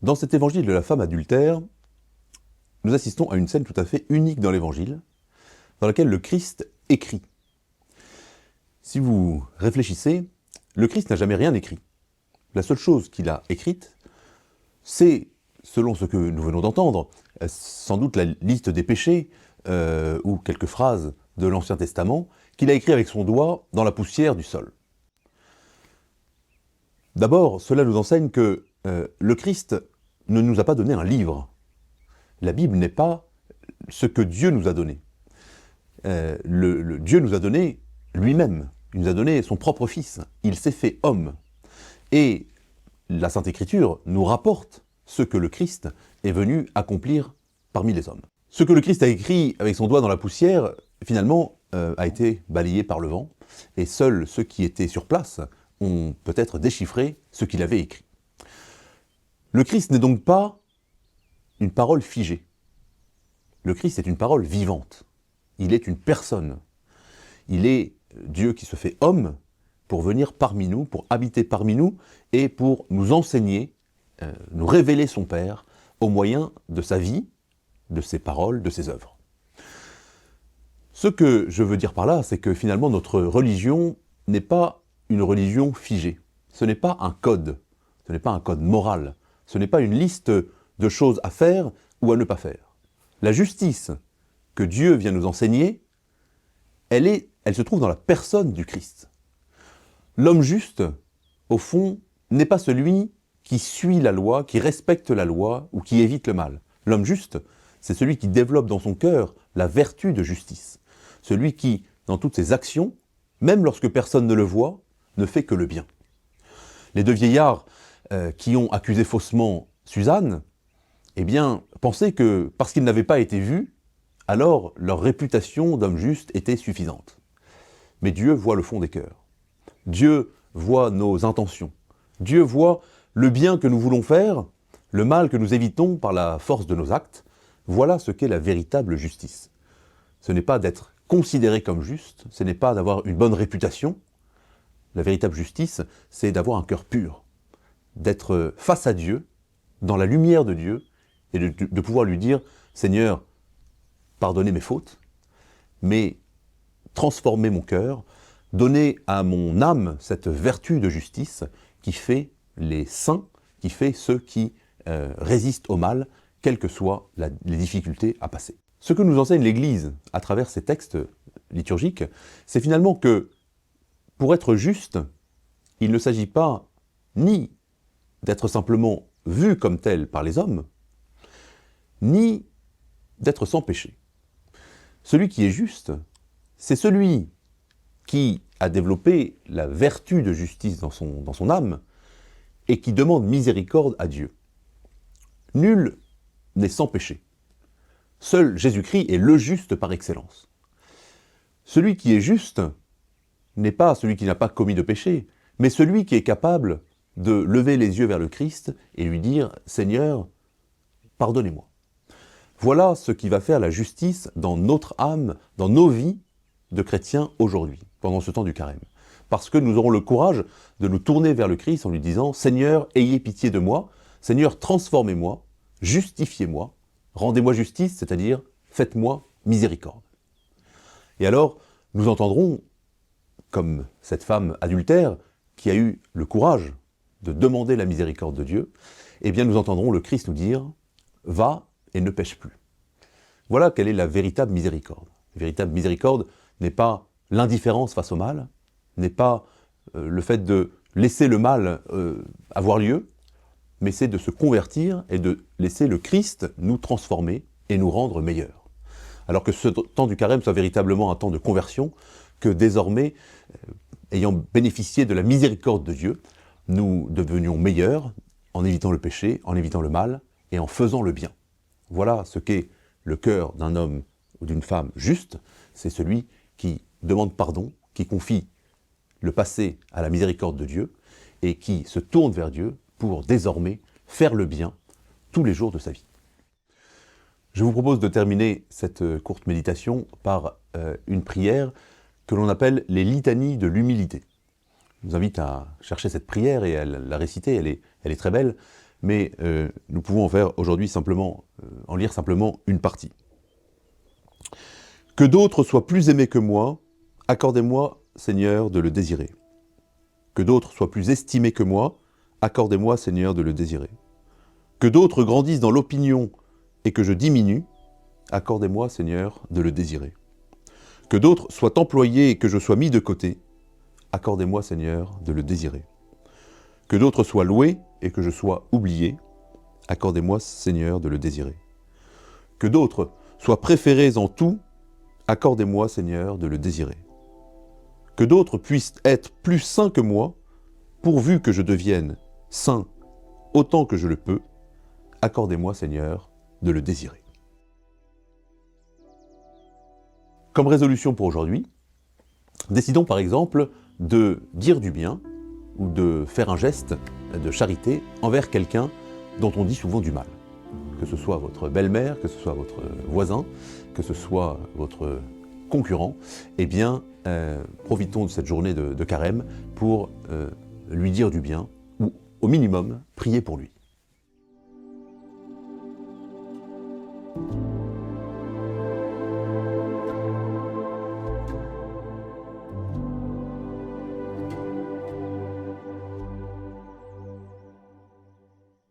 Dans cet évangile de la femme adultère, nous assistons à une scène tout à fait unique dans l'évangile, dans laquelle le Christ écrit. Si vous réfléchissez, le Christ n'a jamais rien écrit. La seule chose qu'il a écrite, c'est, selon ce que nous venons d'entendre, sans doute la liste des péchés ou quelques phrases de l'Ancien Testament qu'il a écrit avec son doigt dans la poussière du sol. D'abord, cela nous enseigne que le Christ ne nous a pas donné un livre. La Bible n'est pas ce que Dieu nous a donné. Dieu nous a donné lui-même. Il nous a donné son propre Fils. Il s'est fait homme. Et la Sainte Écriture nous rapporte ce que le Christ est venu accomplir parmi les hommes. Ce que le Christ a écrit avec son doigt dans la poussière, finalement, a été balayé par le vent, et seuls ceux qui étaient sur place ont peut-être déchiffré ce qu'il avait écrit. Le Christ n'est donc pas une parole figée. Le Christ est une parole vivante. Il est une personne. Il est Dieu qui se fait homme pour venir parmi nous, pour habiter parmi nous et pour nous enseigner, nous révéler son Père au moyen de sa vie, de ses paroles, de ses œuvres. Ce que je veux dire par là, c'est que finalement notre religion n'est pas une religion figée. Ce n'est pas un code, ce n'est pas un code moral, ce n'est pas une liste de choses à faire ou à ne pas faire. La justice que Dieu vient nous enseigner, elle se trouve dans la personne du Christ. L'homme juste, au fond, n'est pas celui qui suit la loi, qui respecte la loi ou qui évite le mal. L'homme juste, c'est celui qui développe dans son cœur la vertu de justice. Celui qui, dans toutes ses actions, même lorsque personne ne le voit, ne fait que le bien. Les deux vieillards qui ont accusé faussement Suzanne, eh bien, pensaient que parce qu'ils n'avaient pas été vus, alors leur réputation d'homme juste était suffisante. Mais Dieu voit le fond des cœurs. Dieu voit nos intentions. Dieu voit le bien que nous voulons faire, le mal que nous évitons par la force de nos actes. Voilà ce qu'est la véritable justice. Ce n'est pas d'être considéré comme juste, ce n'est pas d'avoir une bonne réputation. La véritable justice, c'est d'avoir un cœur pur, d'être face à Dieu, dans la lumière de Dieu, et de pouvoir lui dire « Seigneur, pardonnez mes fautes, mais transformez mon cœur, donnez à mon âme cette vertu de justice qui fait les saints, qui fait ceux qui résistent au mal, quelles que soient les difficultés à passer. » Ce que nous enseigne l'Église à travers ces textes liturgiques, c'est finalement que pour être juste, il ne s'agit pas ni d'être simplement vu comme tel par les hommes, ni d'être sans péché. Celui qui est juste, c'est celui qui a développé la vertu de justice dans son âme et qui demande miséricorde à Dieu. Nul n'est sans péché. Seul Jésus-Christ est le juste par excellence. Celui qui est juste n'est pas celui qui n'a pas commis de péché, mais celui qui est capable de lever les yeux vers le Christ et lui dire « Seigneur, pardonnez-moi ». Voilà ce qui va faire la justice dans notre âme, dans nos vies de chrétiens aujourd'hui, pendant ce temps du carême. Parce que nous aurons le courage de nous tourner vers le Christ en lui disant « Seigneur, ayez pitié de moi, Seigneur, transformez-moi, justifiez-moi, rendez-moi justice, c'est-à-dire faites-moi miséricorde ». Et alors, nous entendrons, comme cette femme adultère qui a eu le courage de demander la miséricorde de Dieu, eh bien nous entendrons le Christ nous dire « Va et ne pêche plus ». Voilà quelle est la véritable miséricorde. La véritable miséricorde n'est pas l'indifférence face au mal, n'est pas le fait de laisser le mal avoir lieu, mais c'est de se convertir et de laisser le Christ nous transformer et nous rendre meilleurs. Alors que ce temps du carême soit véritablement un temps de conversion, que désormais, ayant bénéficié de la miséricorde de Dieu, nous devenions meilleurs en évitant le péché, en évitant le mal et en faisant le bien. Voilà ce qu'est le cœur d'un homme ou d'une femme juste, c'est celui qui demande pardon, qui confie le passé à la miséricorde de Dieu et qui se tourne vers Dieu pour désormais faire le bien tous les jours de sa vie. Je vous propose de terminer cette courte méditation par une prière que l'on appelle les litanies de l'humilité. Je vous invite à chercher cette prière et à la réciter, elle est très belle, mais nous pouvons en faire aujourd'hui simplement, en lire simplement une partie. Que d'autres soient plus aimés que moi, accordez-moi, Seigneur, de le désirer. Que d'autres soient plus estimés que moi, accordez-moi, Seigneur, de le désirer. Que d'autres grandissent dans l'opinion et que je diminue, accordez-moi, Seigneur, de le désirer. Que d'autres soient employés et que je sois mis de côté, accordez-moi, Seigneur, de le désirer. Que d'autres soient loués et que je sois oublié, accordez-moi, Seigneur, de le désirer. Que d'autres soient préférés en tout, accordez-moi, Seigneur, de le désirer. Que d'autres puissent être plus saints que moi, pourvu que je devienne saint autant que je le peux, accordez-moi, Seigneur, de le désirer. Comme résolution pour aujourd'hui, décidons par exemple de dire du bien ou de faire un geste de charité envers quelqu'un dont on dit souvent du mal. Que ce soit votre belle-mère, que ce soit votre voisin, que ce soit votre concurrent, eh bien, profitons de cette journée de carême pour lui dire du bien ou, au minimum, prier pour lui.